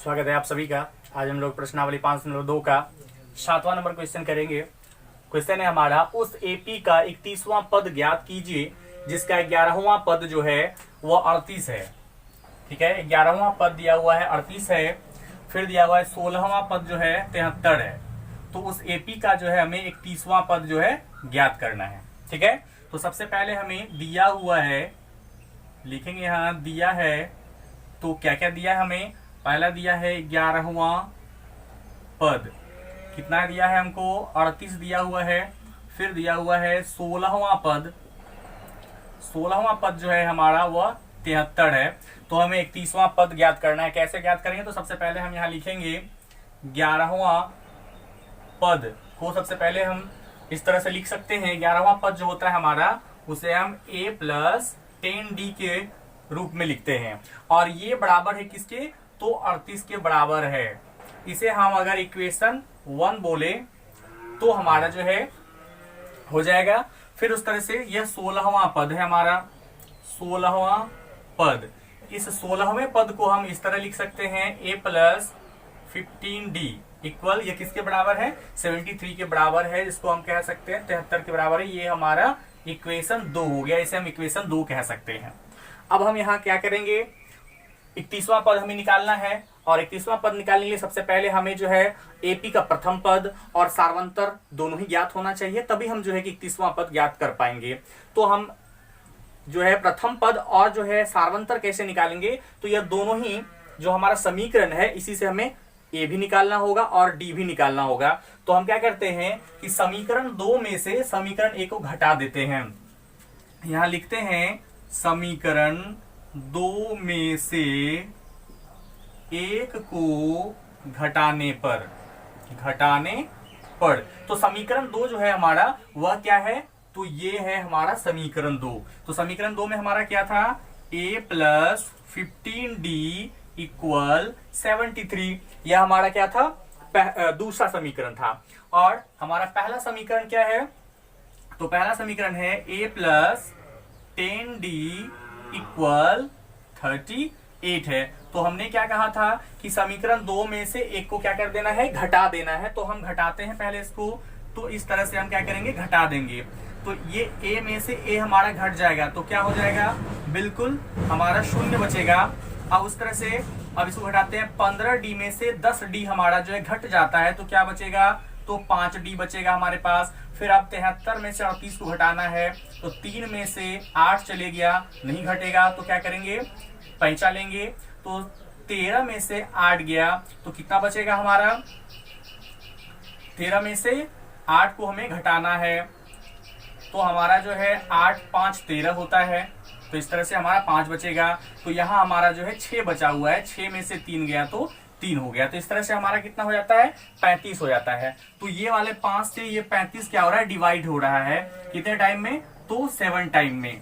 स्वागत है आप सभी का। आज हम लोग प्रश्नावली 5.2 का 7वां नंबर क्वेश्चन करेंगे। क्वेश्चन है हमारा, उस एपी का 31वां पद ज्ञात कीजिए जिसका 11वां पद जो है वह 38 है। ठीक है, 11वां पद दिया हुआ है 38 है, फिर दिया हुआ है 16वां पद जो है 73 है। तो उस एपी का जो है हमें 31वां पद जो है ज्ञात करना है। ठीक है, तो सबसे पहले हमें दिया हुआ है, लिखेंगे यहाँ दिया है। तो क्या क्या दिया है हमें? पहला दिया है 11वां पद, कितना दिया है हमको? 38 दिया हुआ है। फिर दिया हुआ है 16वां पद, 16वां पद जो है हमारा वह 73 है। तो हमें 31वां पद ज्ञात करना है। कैसे ज्ञात करेंगे? तो सबसे पहले हम यहाँ लिखेंगे 11वां पद को सबसे पहले हम इस तरह से लिख सकते हैं। 11वां पद जो होता है हमारा उसे हम a प्लस 10d के रूप में लिखते हैं, और ये बराबर है किसके? तो 38 के बराबर है। इसे हम अगर इक्वेशन 1 बोले तो हमारा जो है हो जाएगा। फिर उस तरह से यह 16वां पद है हमारा, 16वां पद। इस 16वें पद को हम इस तरह लिख सकते हैं a प्लस 15d इक्वल, ये किसके बराबर है? 73 के बराबर है, जिसको हम कह सकते हैं 73 के बराबर है। ये हमारा इक्वेशन 2 हो गया, इसे हम इक्वेशन 2 कह सकते हैं। अब हम यहाँ क्या करेंगे? 31वां पद हमें निकालना है, और 31वां पद निकालने के लिए सबसे पहले हमें जो है एपी का प्रथम पद और सार्वंतर दोनों ही ज्ञात होना चाहिए, तभी हम जो है कि 31वां पद ज्ञात कर पाएंगे। तो हम जो है प्रथम पद और जो है सार्वंतर कैसे निकालेंगे? तो यह दोनों ही जो हमारा समीकरण है, इसी से हमें ए भी निकालना होगा और डी भी निकालना होगा। तो हम क्या करते हैं कि समीकरण 2 में से समीकरण ए को घटा देते हैं। यहां लिखते हैं समीकरण 2 में से एक को घटाने पर, तो समीकरण 2 जो है हमारा वह क्या है? तो ये है हमारा समीकरण 2। तो समीकरण 2 में हमारा क्या था? a plus 15d equal 73। यह हमारा क्या था? दूसरा समीकरण था। और हमारा पहला समीकरण क्या है? तो पहला समीकरण है a प्लस 10d इक्वल 38 है। तो हमने क्या कहा था कि समीकरण 2 में से एक को क्या कर देना है? घटा देना है। तो हम घटाते हैं पहले इसको। तो इस तरह से हम क्या करेंगे? घटा देंगे। तो ये a में से a हमारा घट जाएगा, तो क्या हो जाएगा? बिल्कुल हमारा 0 बचेगा। अब उस तरह से अब इसको घटाते हैं। 15d में से 10d हमारा जो है घट जाता है, तो क्या बचेगा? तो 5d बचेगा हमारे पास। फिर अब 73 में से 38 को घटाना है, तो 3 में से 8 चले गया, नहीं घटेगा, तो क्या करेंगे? पैंचा लेंगे। तो 13 में से 8 गया, तो कितना बचेगा हमारा? 13 में से 8 को हमें घटाना है, तो हमारा जो है 8 5 13 होता है। तो इस तरह से हमारा 5 बचेगा। तो यहाँ हमारा जो है 6 बचा हुआ है, 6 में से 3 गया तो 3 हो गया। तो इस तरह से हमारा कितना हो जाता है? 35 हो जाता है। तो ये वाले 5 से ये 35 क्या हो रहा है? डिवाइड हो रहा है। कितने टाइम में? तो 7 टाइम में।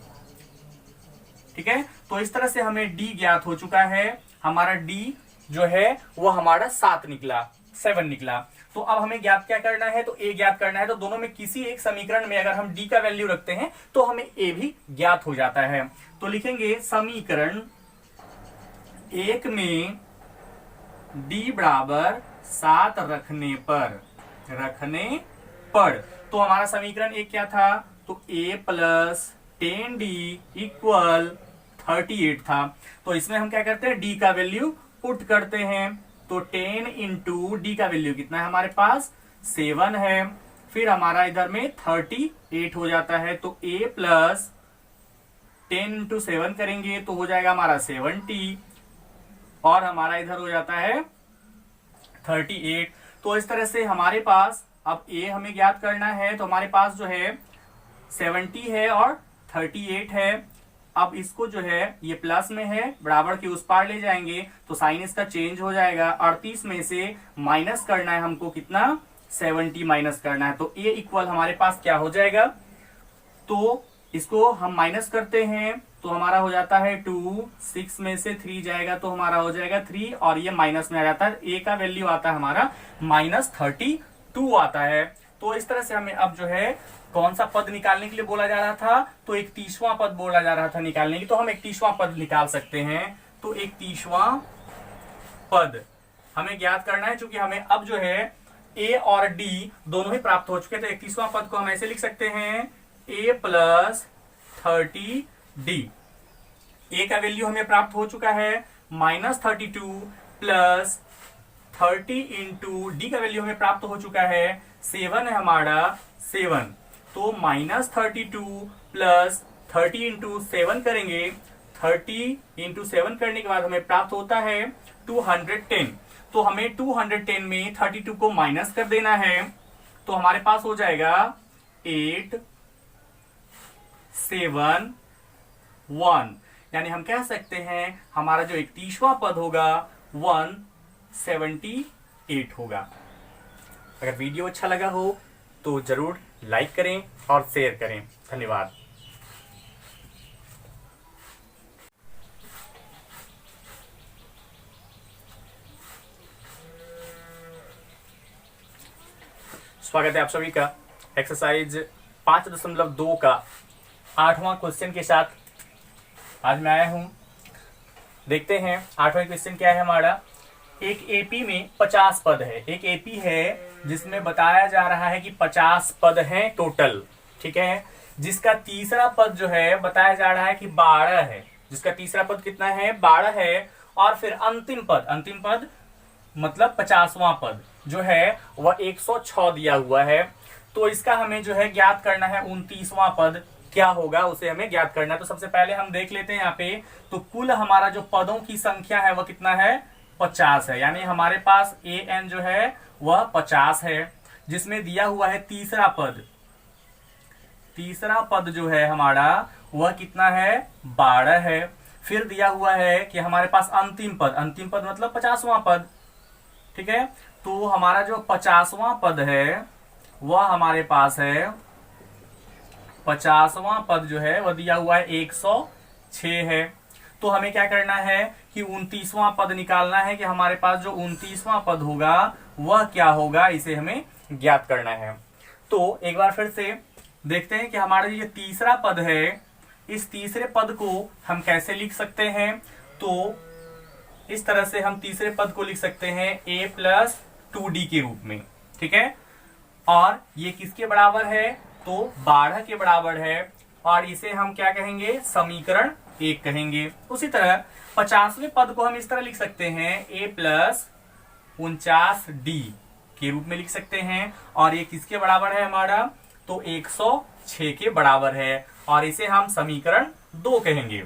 ठीक है, तो इस तरह से हमें डी ज्ञात हो चुका है। हमारा डी जो है वो हमारा 7 निकला, 7 निकला। तो अब हमें ज्ञात क्या करना है? तो ए ज्ञात करना है। तो दोनों में किसी एक समीकरण में अगर हम डी का वैल्यू रखते हैं तो हमें ए भी ज्ञात हो जाता है। तो लिखेंगे समीकरण 1 में डी बराबर 7 रखने पर, तो हमारा समीकरण 1 क्या था? तो a प्लस 10d इक्वल 38 था। तो इसमें हम क्या करते हैं? d का वैल्यू पुट करते हैं। तो 10 इंटू डी का वैल्यू कितना है हमारे पास? 7 है। फिर हमारा इधर में 38 हो जाता है। तो a प्लस 10 इंटू 7 करेंगे तो हो जाएगा हमारा 70, और हमारा इधर हो जाता है 38। तो इस तरह से हमारे पास अब a हमें ज्ञात करना है। तो हमारे पास जो है 70 है और 38 है। अब इसको जो है ये प्लस में है, बराबर के उस पार ले जाएंगे तो साइन इसका चेंज हो जाएगा। 38 में से माइनस करना है हमको, कितना? 70 माइनस करना है। तो a इक्वल हमारे पास क्या हो जाएगा? तो इसको हम माइनस करते हैं तो हमारा हो जाता है 2, 6 में से 3 जाएगा तो हमारा हो जाएगा 3, और ये माइनस में आ जाता है। a का वैल्यू आता है हमारा -32 आता है। तो इस तरह से हमें अब जो है कौन सा पद निकालने के लिए बोला जा रहा था? तो 31वां पद बोला जा रहा था निकालने की। तो हम 31वां पद निकाल सकते हैं। तो 31वां पद हमें ज्ञात करना है, क्योंकि हमें अब जो है ए और डी दोनों ही प्राप्त हो चुके, तो 31वां पद को हम ऐसे लिख सकते हैं ए प्लस 30 डी। ए का वैल्यू हमें प्राप्त हो चुका है -32 प्लस 30 इंटू डी का वैल्यू हमें प्राप्त हो चुका है 7 है हमारा 7। तो -32 प्लस 30 इंटू 7 करेंगे, 30 इंटू 7 करने के बाद हमें प्राप्त होता है 210। तो हमें 210 में 32 को माइनस कर देना है, तो हमारे पास हो जाएगा 8 7 1, यानी हम कह सकते हैं हमारा जो 31वां पद होगा 178 होगा। अगर वीडियो अच्छा लगा हो तो जरूर लाइक करें और शेयर करें। धन्यवाद। स्वागत है आप सभी का एक्सरसाइज 5.2 का 8वां क्वेश्चन के साथ आज मैं आया हूं। देखते हैं 8वां क्वेश्चन क्या है हमारा। एक एपी में 50 पद है। एक एपी है जिसमें बताया जा रहा है कि 50 पद हैं टोटल, ठीक है। जिसका तीसरा पद जो है बताया जा रहा है कि 12 है। जिसका तीसरा पद कितना है? 12 है। और फिर अंतिम पद मतलब 50वां पद जो है वह 106 दिया हुआ है। तो इसका हमें जो है ज्ञात करना है 29वां पद क्या होगा, उसे हमें ज्ञात करना है। तो सबसे पहले हम देख लेते हैं यहाँ पे, तो कुल हमारा जो पदों की संख्या है वह कितना है? 50 है। यानी हमारे पास an जो है वह 50 है, जिसमें दिया हुआ है तीसरा पद। तीसरा पद जो है हमारा वह कितना है? 12 है। फिर दिया हुआ है कि हमारे पास अंतिम पद मतलब 50वां पद, ठीक है। तो हमारा जो 50वां पद है वह हमारे पास है, 50वां पद जो है वह दिया हुआ है 106 है। तो हमें क्या करना है कि 29वां पद निकालना है कि हमारे पास जो 29वां पद होगा वह क्या होगा, इसे हमें ज्ञात करना है। तो एक बार फिर से देखते हैं कि हमारा ये तीसरा पद है, इस तीसरे पद को हम कैसे लिख सकते हैं। तो इस तरह से हम तीसरे पद को लिख सकते हैं a प्लस 2d के रूप में, ठीक है। और ये किसके बराबर है? तो 12 के बराबर है। और इसे हम क्या कहेंगे? समीकरण 1 कहेंगे। उसी तरह 50वें पद को हम इस तरह लिख सकते हैं a प्लस 49d के रूप में लिख सकते हैं। और ये किसके बराबर है हमारा? तो 106 के बराबर है। और इसे हम समीकरण 2 कहेंगे।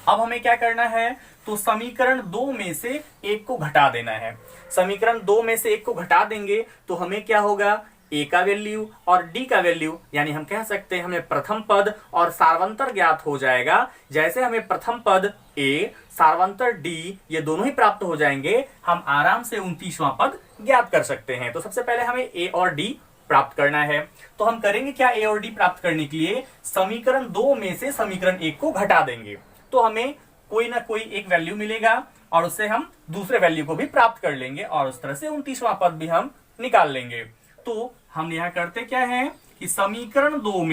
अब हमें क्या करना है? तो समीकरण 2 में से एक को घटा देना है। समीकरण 2 में से एक को घटा देंगे तो हमें क्या होगा? a का वैल्यू और d का वैल्यू, यानी हम कह सकते हैं हमें प्रथम पद और सार्वंतर ज्ञात हो जाएगा। जैसे हमें प्रथम पद a, सार्वंतर d ये दोनों ही प्राप्त हो जाएंगे, हम आराम से 29वां पद ज्ञात कर सकते हैं। तो सबसे पहले हमें a और d प्राप्त करना है। तो हम करेंगे क्या? a और d प्राप्त करने के लिए समीकरण 2 में से समीकरण 1 को घटा देंगे, तो हमें कोई ना कोई एक वैल्यू मिलेगा और उससे हम दूसरे वैल्यू को भी प्राप्त कर लेंगे और उस तरह से 29वां पद भी हम निकाल लेंगे। तो हम यहाँ करते क्या है कि समीकरण 2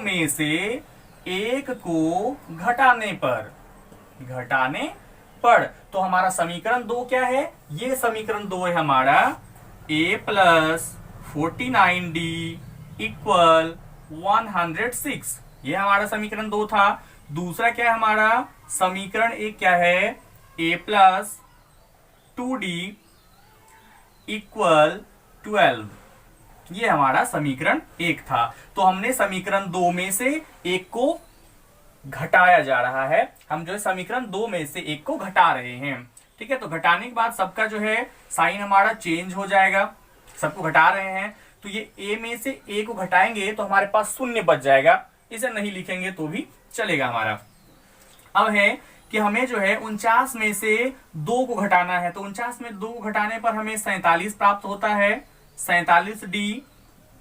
में से एक को घटाने पर तो हमारा समीकरण 2 क्या है? ये समीकरण 2 है हमारा a प्लस 49d इक्वल 106। ये हमारा समीकरण 2 था। दूसरा क्या है हमारा? समीकरण 1 क्या है? a plus 2d equal 12। ये हमारा समीकरण 1 था। तो हमने समीकरण 2 में से एक को घटाया जा रहा है। हम जो है समीकरण 2 में से एक को घटा रहे हैं, ठीक है। तो घटाने के बाद सबका जो है साइन हमारा चेंज हो जाएगा। सबको घटा रहे हैं तो ये a में से a को घटाएंगे तो हमारे पास शून्य बच जाएगा। इसे नहीं लिखेंगे तो भी चलेगा हमारा। अब है कि हमें जो है 49 में से 2 को घटाना है। तो 49 में 2 को घटाने पर हमें 47 प्राप्त होता है, 47d।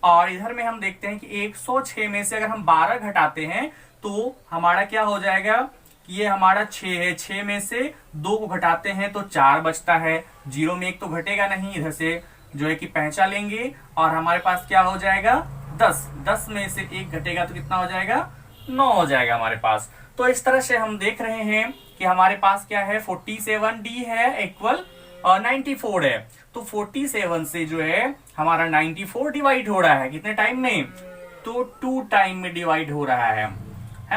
और इधर में हम देखते हैं कि 106 में से अगर हम 12 घटाते हैं तो हमारा क्या हो जाएगा कि ये हमारा 6 है। 6 में से 2 को घटाते हैं तो 4 बचता है। 0 में 1 तो घटेगा नहीं, इधर से जो है कि पहचा लेंगे और हमारे पास क्या हो जाएगा? 10। 10 में से 1 घटेगा तो कितना हो जाएगा? 9 हो जाएगा हमारे पास। तो इस तरह से हम देख रहे हैं कि हमारे पास क्या है 47D है इक्वल 94 है। तो 47 से जो है हमारा 94 डिवाइड हो रहा है कितने टाइम में, तो 2 टाइम में डिवाइड हो रहा है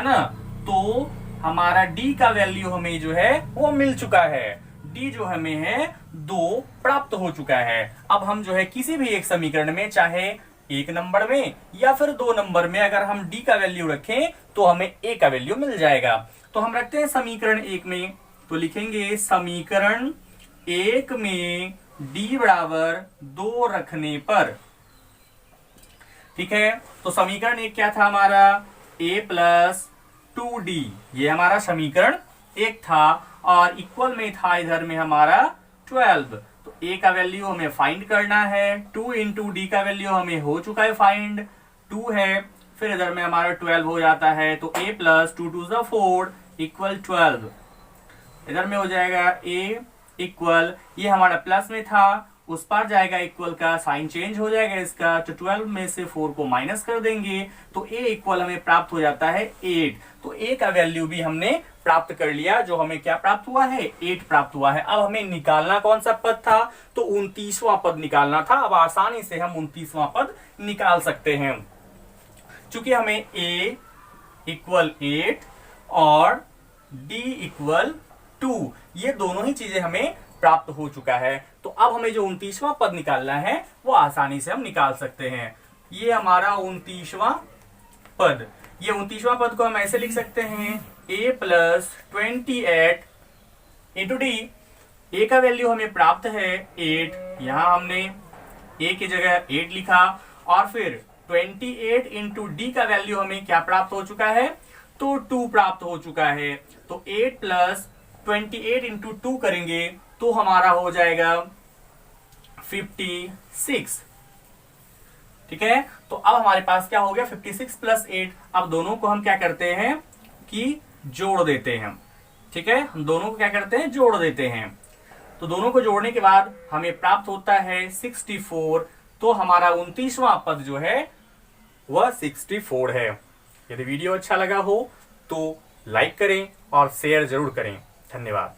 ना। तो हमारा डी का वैल्यू हमें जो है वो मिल चुका है, डी जो हमें है 2 प्राप्त हो चुका है। अब हम जो है किसी भी एक समीकरण में चाहे 1 नंबर में या फिर 2 नंबर में अगर हम डी का वैल्यू रखें तो हमें ए का वैल्यू मिल जाएगा। तो हम रखते हैं समीकरण 1 में, तो लिखेंगे समीकरण 1 में डी बराबर 2 रखने पर, ठीक है। तो समीकरण 1 क्या था हमारा, a प्लस 2d, ये हमारा समीकरण 1 था और इक्वल में था इधर में हमारा 12। तो a का वैल्यू हमें फाइंड करना है, 2 इंटू डी का वैल्यू हमें हो चुका है फाइंड, 2 है, फिर इधर में हमारा 12 हो जाता है। तो a प्लस 2 2 4 इक्वल 12, इधर में हो जाएगा a इक्वल, ये हमारा प्लस में था उस पार जाएगा इक्वल का साइन चेंज हो जाएगा इसका, तो 12 में से 4 को माइनस कर देंगे तो a इक्वल हमें प्राप्त हो जाता है 8। तो a का वैल्यू भी हमने प्राप्त कर लिया, जो हमें क्या प्राप्त हुआ है 8 प्राप्त हुआ है। अब हमें निकालना कौन सा पद था, तो 29वां पद निकालना था। अब आसानी से हम 29वां पद निकाल सकते हैं, चूंकि हमें a इक्वल 8 और d इक्वल 2 ये दोनों ही चीजें हमें प्राप्त हो चुका है। तो अब हमें जो 29वां पद निकालना है वो आसानी से हम निकाल सकते हैं। ये हमारा 29वां पद, ये 29वां पद को हम ऐसे लिख सकते हैं a plus 28 into D. a का वैल्यू हमें प्राप्त है 8, यहां हमने a की जगह 8 लिखा, और फिर 28 इंटू डी का वैल्यू हमें क्या प्राप्त हो चुका है, तो 2 प्राप्त हो चुका है। तो 8 प्लस 28 इंटू 2 करेंगे तो हमारा हो जाएगा 56, ठीक है। तो अब हमारे पास क्या हो गया 56 प्लस 8। अब दोनों को हम क्या करते हैं कि जोड़ देते हैं, ठीक है, हम दोनों को क्या करते हैं जोड़ देते हैं। तो दोनों को जोड़ने के बाद हमें प्राप्त होता है 64। तो हमारा 29वां पद जो है वह 64 है। यदि वीडियो अच्छा लगा हो तो लाइक करें और शेयर जरूर करें। धन्यवाद।